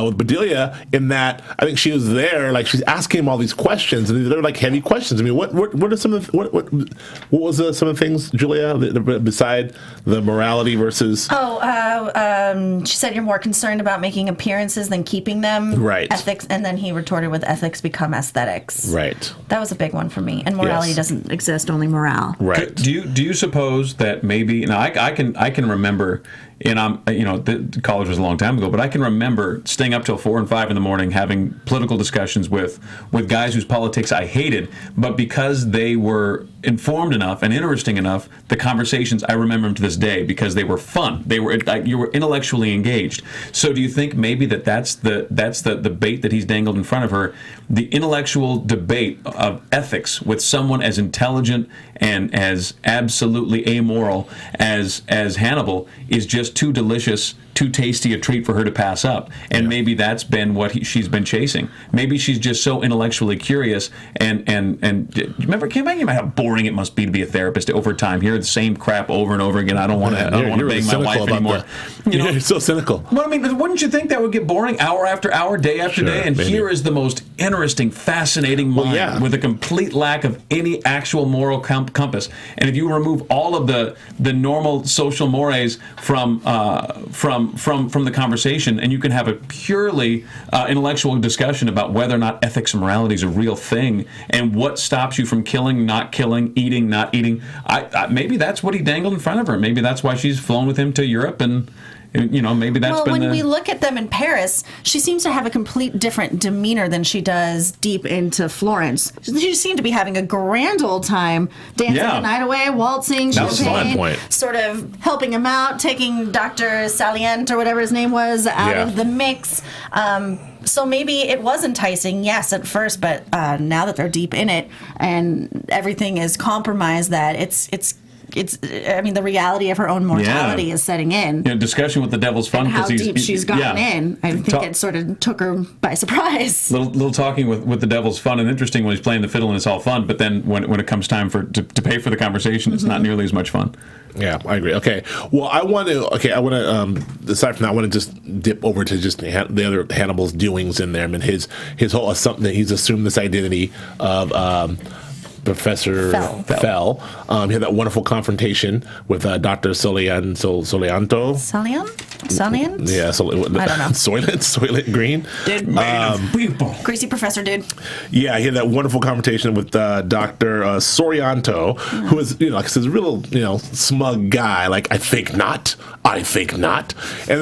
Speaker 2: with Bedelia, in that I think she was there, like she's asking him all these questions, and they're like heavy questions. I mean, what are some of what was some of the things, Julia, beside the morality versus?
Speaker 4: She said you're more concerned about making appearances than keeping them.
Speaker 2: Right.
Speaker 4: Ethics, and then he retorted with ethics become aesthetics.
Speaker 2: Right.
Speaker 4: That was a big one for me. And morality doesn't exist, only morale.
Speaker 2: Right.
Speaker 3: Do you suppose that maybe I can remember, and the college was a long time ago, but I can remember staying up till 4 and 5 in the morning having political discussions with guys whose politics I hated, but because they were informed enough and interesting enough, the conversations, I remember them to this day because they were fun. You were intellectually engaged. So do you think maybe that's the bait that he's dangled in front of her, the intellectual debate of ethics with someone as intelligent and as absolutely amoral as Hannibal is just too delicious, too tasty a treat for her to pass up, and maybe that's been what she's been chasing. Maybe she's just so intellectually curious, and remember, can you imagine how boring it must be to be a therapist over time, hear the same crap over and over again. I don't want to bang my wife anymore.
Speaker 2: You're so cynical.
Speaker 3: Well, I mean, wouldn't you think that would get boring hour after hour, day after day? And here is the most interesting, fascinating mind with a complete lack of any actual moral compass. And if you remove all of the normal social mores from the conversation, and you can have a purely intellectual discussion about whether or not ethics and morality is a real thing, and what stops you from killing, not killing, eating, not eating. Maybe that's what he dangled in front of her. Maybe that's why she's flown with him to Europe, and maybe that's been
Speaker 4: when we look at them in Paris, she seems to have a complete different demeanor than she does deep into Florence. She seemed to be having a grand old time, dancing the night away, waltzing, champagne, sort of helping him out, taking Dr. Salient or whatever his name was out of the mix. So maybe it was enticing, yes, at first, but now that they're deep in it and everything is compromised, that the reality of her own mortality is setting in.
Speaker 3: Discussion with the devil's fun.
Speaker 4: And how deep she's gotten in. I think it sort of took her by surprise.
Speaker 3: Little talking with the devil's fun and interesting when he's playing the fiddle and it's all fun, but then when it comes time to pay for the conversation, it's not nearly as much fun.
Speaker 2: Yeah, I agree. Okay, well, I want to. Aside from that, I want to just dip over to just the other Hannibal's doings in there. I mean, his whole something that he's assumed this identity of. Professor Fell. He had that wonderful confrontation with Dr. Solianto.
Speaker 4: Salian?
Speaker 2: Yeah,
Speaker 4: I don't know.
Speaker 2: Soylent Green.
Speaker 4: Dude, people. Greasy professor, dude.
Speaker 2: Yeah, he had that wonderful confrontation with Dr. Sorianto, who is, like I said, a real, smug guy. Like, I think not. And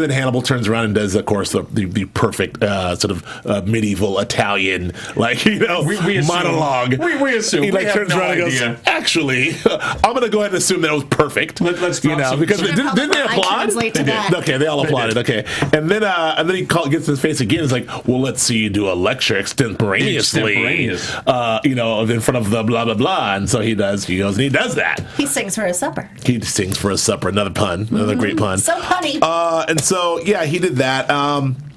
Speaker 2: then Hannibal turns around and does, of course, the perfect sort of medieval Italian, monologue.
Speaker 3: We assume.
Speaker 2: He turns around and goes, actually, I'm going to go ahead and assume that it was perfect.
Speaker 3: Let's
Speaker 2: because didn't they applaud?
Speaker 4: They did.
Speaker 2: Okay, they all applauded. Okay, and then he gets in his face again. It's like, well, let's see you do a lecture extemporaneously, in front of the blah blah blah. And so he goes and he does that.
Speaker 4: He sings for his supper.
Speaker 2: Another pun, another great pun.
Speaker 4: So punny.
Speaker 2: And so he did that.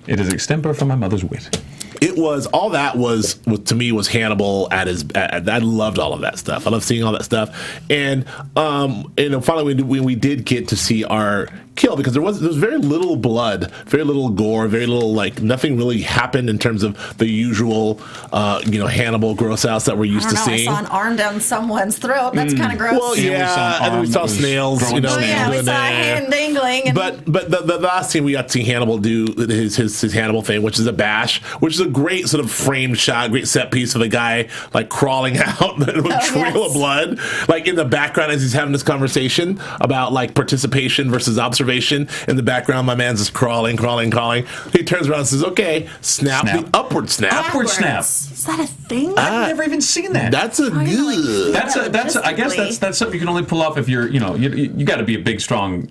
Speaker 3: It is extempore from my mother's wit.
Speaker 2: It was all that was to me was Hannibal at his. I loved all of that stuff. I love seeing all that stuff, and finally when we did get to see our kill, because there was very little blood, very little gore, very little nothing really happened in terms of the usual Hannibal gross outs that we're used to seeing.
Speaker 4: I saw an arm down someone's throat. That's kind of gross.
Speaker 2: Well, and we saw snails.
Speaker 4: We saw a hand dangling.
Speaker 2: But the last scene we got to see Hannibal do his Hannibal thing, which is a bash, which is a great sort of framed shot, great set piece of the guy crawling out with a trail of blood, in the background as he's having this conversation about participation versus observation. observation in the background. My man's just crawling. He turns around and says, "Okay, snap. The upward snap."
Speaker 3: Upward snap.
Speaker 4: Is that a thing?
Speaker 3: I've never even seen that.
Speaker 2: That's a good.
Speaker 3: That's I guess that's something you can only pull off if you're, you got to be a big strong,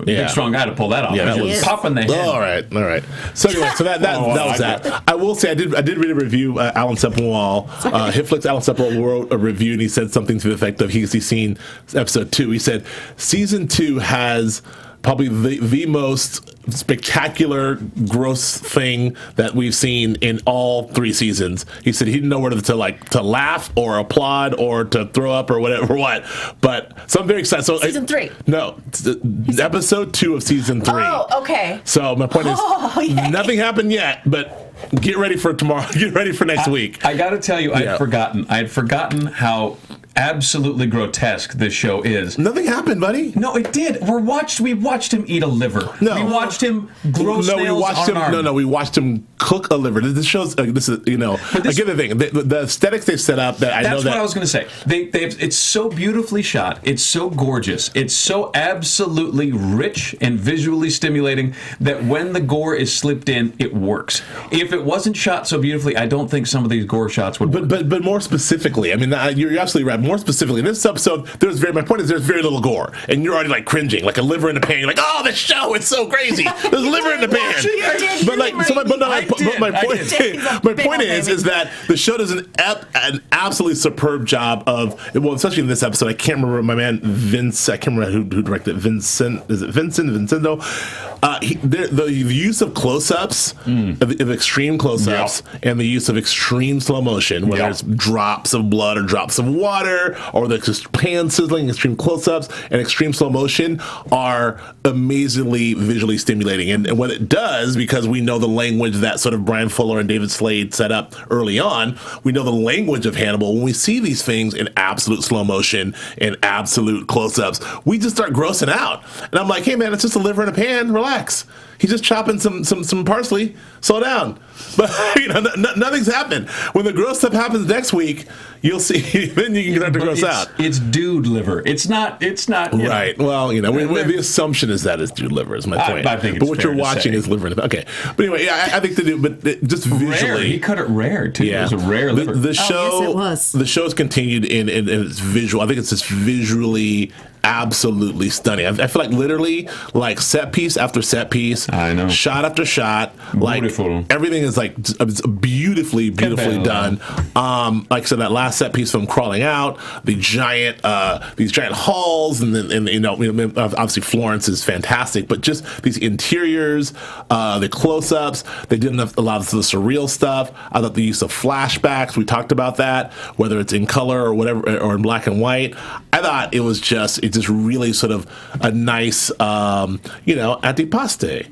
Speaker 3: big strong guy to pull that off.
Speaker 2: Yeah, that
Speaker 3: You're
Speaker 2: was
Speaker 3: popping the head.
Speaker 2: All right. So anyway, that was that. I will say I did read a review. Alan Sepinwall, Hitflix Alan Sepinwall wrote a review, and he said something to the effect of he's seen episode 2. He said season 2 has probably the most spectacular, gross thing that we've seen in all 3 seasons. He said he didn't know whether to laugh or applaud or to throw up or whatever. But so I'm very excited. So
Speaker 4: season 3.
Speaker 2: No, episode 2 of season 3.
Speaker 4: Oh, okay.
Speaker 2: So my point is, nothing happened yet, but get ready for tomorrow. Get ready for next week.
Speaker 3: I got to tell you, I had forgotten how absolutely grotesque this show is.
Speaker 2: Nothing happened, buddy.
Speaker 3: No, it did. We watched him eat a liver.
Speaker 2: No,
Speaker 3: we watched him grow snails on our arm.
Speaker 2: No, we watched him cook a liver. This shows. This is I get the thing. The aesthetics they set up.
Speaker 3: That's what I was going to say. It's so beautifully shot. It's so gorgeous. It's so absolutely rich and visually stimulating that when the gore is slipped in, it works. If it wasn't shot so beautifully, I don't think some of these gore shots would work.
Speaker 2: But more specifically, I mean, you're absolutely right. More specifically, in this episode, my point is there's very little gore, and you're already like cringing, like a liver in a pan. You're like, oh, the show, it's so crazy. There's liver in the pan. My point is that the show does an absolutely superb job of, well, especially in this episode. I can't remember my man Vince. I can't remember who directed it. Vincent. Is it Vincent? Vincento? The use of close-ups, of extreme close-ups, and the use of extreme slow motion, whether it's drops of blood or drops of water, or the pan sizzling, extreme close-ups, and extreme slow motion are amazingly visually stimulating. And what it does, because we know the language that sort of Bryan Fuller and David Slade set up early on, we know the language of Hannibal. When we see these things in absolute slow motion and absolute close-ups, we just start grossing out. And I'm like, hey man, it's just a liver in a pan. Relax. He's just chopping some parsley. Slow down. But nothing's happened. When the gross stuff happens next week, you'll see. Then you can start to gross out.
Speaker 3: It's dude liver. It's not.
Speaker 2: Right. Well, the assumption is that it's dude liver. Is my point.
Speaker 3: I think.
Speaker 2: But what you're watching is liver. Okay. But anyway, I think just visually,
Speaker 3: rare. He cut it rare too. Yeah. It was a rare liver.
Speaker 2: The show.
Speaker 4: Yes, it was.
Speaker 2: The show's continued in its visual. I think it's just visually absolutely stunning. I feel like literally like set piece after set piece,
Speaker 3: I know,
Speaker 2: shot after shot,
Speaker 3: beautiful.
Speaker 2: Like everything is like beautifully done. Like I said, that last set piece from crawling out, the giant these giant halls, and then obviously Florence is fantastic, but just these interiors, the close-ups, they did a lot of the surreal stuff. I thought the use of flashbacks, we talked about that, whether it's in color or whatever, or in black and white. I thought it just really sort of a nice, antipasto,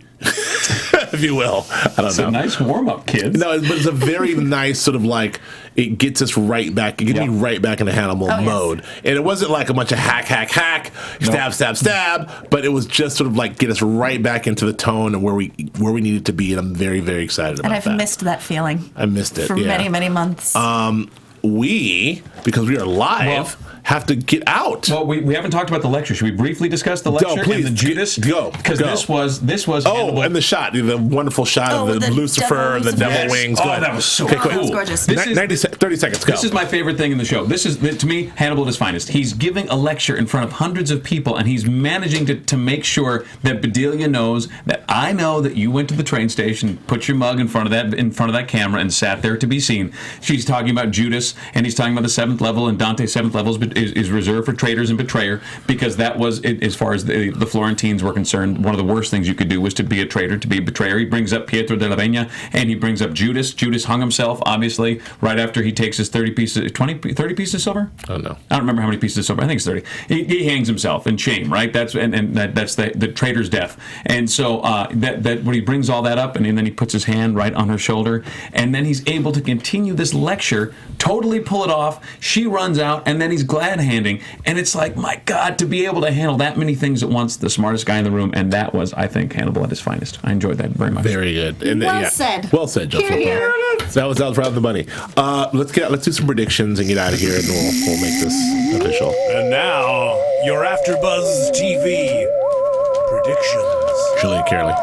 Speaker 2: if you will. I don't know.
Speaker 3: It's a nice warm-up, kids.
Speaker 2: No, but it's a very nice sort of like, it gets us right back. It gets me right back into Hannibal mode. Yes. And it wasn't like a bunch of hack, stab, but it was just sort of like get us right back into the tone and where we needed to be. And I'm very, very excited about that.
Speaker 4: And I've missed that feeling.
Speaker 2: I missed it
Speaker 4: for many, many months.
Speaker 2: Because we are live, have to get out.
Speaker 3: Well, we haven't talked about the lecture. Should we briefly discuss the lecture and the Judas?
Speaker 2: Go.
Speaker 3: Because this was
Speaker 2: Hannibal. And the shot, the wonderful shot of the Lucifer and the devil wings.
Speaker 3: Oh, that was so cool.
Speaker 4: That was gorgeous.
Speaker 2: 30 seconds, go.
Speaker 3: This is my favorite thing in the show. This is, to me, Hannibal at his finest. He's giving a lecture in front of hundreds of people, and he's managing to make sure that Bedelia knows that I know that you went to the train station, put your mug in front of that camera, and sat there to be seen. She's talking about Judas, and he's talking about the 7th level, and Dante's 7th level is reserved for traitors and betrayer, because that was, as far as the Florentines were concerned, one of the worst things you could do was to be a traitor, to be a betrayer. He brings up Pietro della Vigna, and he brings up Judas. Judas hung himself, obviously, right after he takes his 30 pieces of silver?
Speaker 2: Oh, no.
Speaker 3: I don't remember how many pieces of silver. I think it's 30. He hangs himself in shame, right? That's the traitor's death. And so that when he brings all that up, and then he puts his hand right on her shoulder, and then he's able to continue this lecture, totally pull it off. She runs out, and then he's glad-handing. And it's like, my God, to be able to handle that many things at once, the smartest guy in the room, and that was, I think, Hannibal at his finest. I enjoyed that very much.
Speaker 2: Very good. And,
Speaker 4: said.
Speaker 2: Well said, Justin.
Speaker 4: Here.
Speaker 2: So that was right on the money. Let's do some predictions and get out of here, and we'll make this official.
Speaker 1: And now, your AFTERBUZZ TV Predictions.
Speaker 2: Julia Cearley.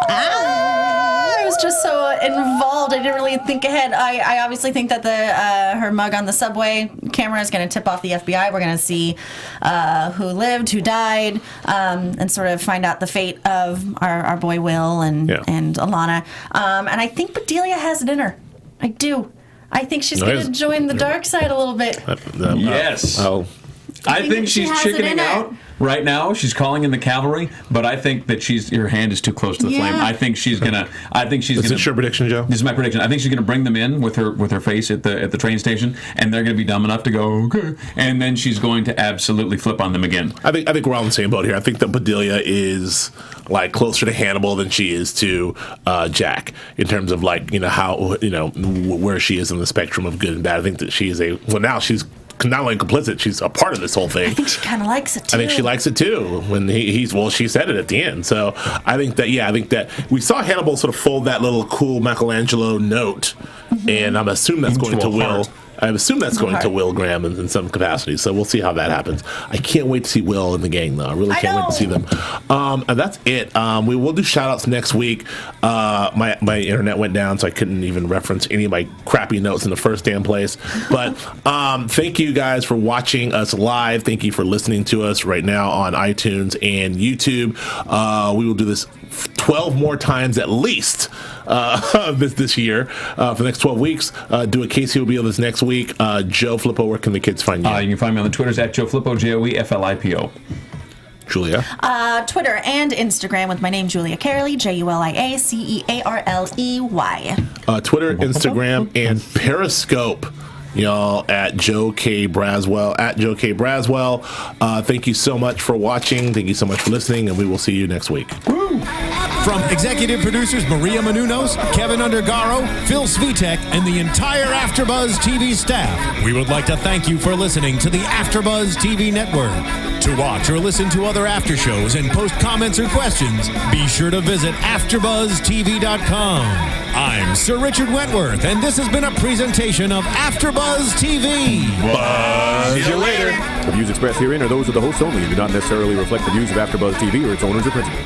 Speaker 4: I was just so involved. I didn't really think ahead. I obviously think that her mug on the subway camera is going to tip off the FBI. We're going to see who lived, who died, and sort of find out the fate of our boy Will and Alana. And I think Bedelia has it in her. I do. I think she's going to join the dark side a little bit.
Speaker 3: Yes. I think she's chickening out right now. She's calling in the cavalry, but I think that her hand is too close to the flame. I think she's gonna. Is
Speaker 2: it your prediction, Joe?
Speaker 3: This is my prediction. I think she's gonna bring them in with her face at the train station, and they're gonna be dumb enough to go okay, and then she's going to absolutely flip on them again.
Speaker 2: I think we're all in the same boat here. I think that Bedelia is like closer to Hannibal than she is to Jack in terms of how where she is in the spectrum of good and bad. I think that she is now she's not only complicit, she's a part of this whole thing.
Speaker 4: I think she kind of likes it too.
Speaker 2: I think she likes it too. When she said it at the end. So I think that we saw Hannibal sort of fold that little cool Michelangelo note, and I'm assuming that's going to Will. I assume that's going to Will Graham in some capacity, so we'll see how that happens. I can't wait to see Will and the gang, though. I really can't wait to see them. And that's it. We will do shout-outs next week. My internet went down, so I couldn't even reference any of my crappy notes in the first damn place. But thank you guys for watching us live. Thank you for listening to us right now on iTunes and YouTube. We will do this 12 more times at least this year for the next 12 weeks. Do a Casey will be on this next week. Joe Flippo, where can the kids find you?
Speaker 3: You can find me on the Twitters at Joe Flippo, JoeFlipo.
Speaker 2: Julia?
Speaker 4: Twitter and Instagram with my name, Julia Cearley, JuliaCearley.
Speaker 2: Twitter, Instagram, and Periscope. Y'all at Joe K. Braswell. Thank you so much for watching. Thank you so much for listening, and we will see you next week.
Speaker 1: Woo! From executive producers Maria Menounos, Kevin Undergaro, Phil Svitek, and the entire AfterBuzz TV staff, we would like to thank you for listening to the AfterBuzz TV network. To watch or listen to other after shows and post comments or questions, be sure to visit AfterBuzzTV.com. I'm Sir Richard Wentworth, and this has been a presentation of AfterBuzz TV.
Speaker 2: Buzz you later.
Speaker 5: The views expressed herein are those of the hosts only and do not necessarily reflect the views of AfterBuzz TV or its owners or principals.